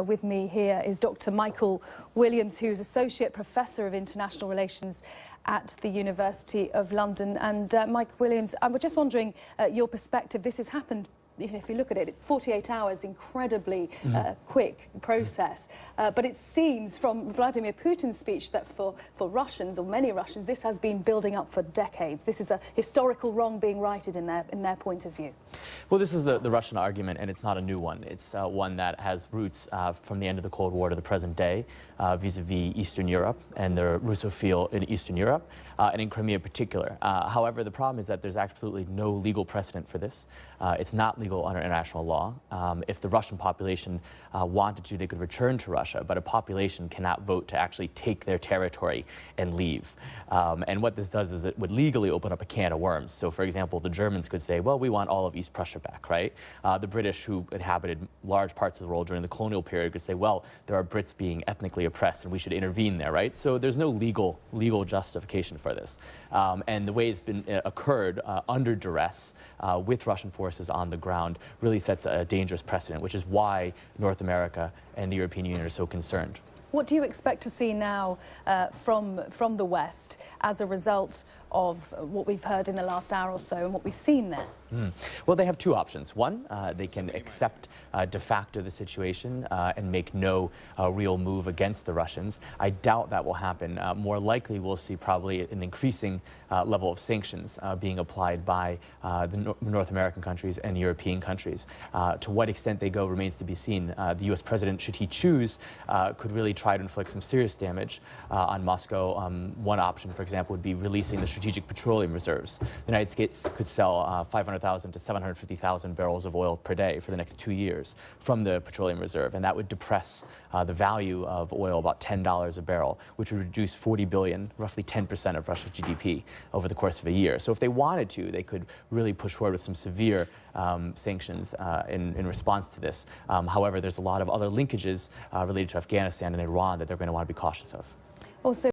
with me here is Dr. Michael Williams, who's Associate Professor of International Relations at the University of London. And Mike Williams, I was just wondering your perspective. This has happened, if you look at it, 48 hours, incredibly quick process. But it seems from Vladimir Putin's speech that for Russians, or many Russians, this has been building up for decades. This is a historical wrong being righted in their point of view. Well, this is the Russian argument, and it's not a new one. It's one that has roots from the end of the Cold War to the present day, vis-a-vis Eastern Europe and the Russophile in Eastern Europe, and in Crimea in particular. However, the problem is that there's absolutely no legal precedent for this. It's not legal under international law. If the Russian population wanted to, they could return to Russia, but a population cannot vote to actually take their territory and leave. And what this does is it would legally open up a can of worms. So, for example, the Germans could say, well, we want all of East Prussia back, right? The British, who inhabited large parts of the world during the colonial period, could say, well, there are Brits being ethnically oppressed and we should intervene there, right? So there's no legal justification for this. And the way it's been occurred under duress with Russian forces on the ground really sets a dangerous precedent, which is why North America and the European Union are so concerned. What do you expect to see now from the West as a result of what we've heard in the last hour or so and what we've seen there? Well, they have two options. One, they can accept de facto the situation and make no real move against the Russians. I doubt that will happen. More likely, we'll see probably an increasing level of sanctions being applied by the North American countries and European countries. To what extent they go remains to be seen. The U.S. president, should he choose, could really try to inflict some serious damage on Moscow. One option, for example, would be releasing the strategic petroleum reserves. The United States could sell 500,000 to 750,000 barrels of oil per day for the next 2 years from the petroleum reserve, and that would depress the value of oil about $10 a barrel, which would reduce 40 billion, roughly 10% of Russia's GDP over the course of a year. So if they wanted to, they could really push forward with some severe sanctions in response to this. However, there's a lot of other linkages related to Afghanistan and Iran that they're going to want to be cautious of. Also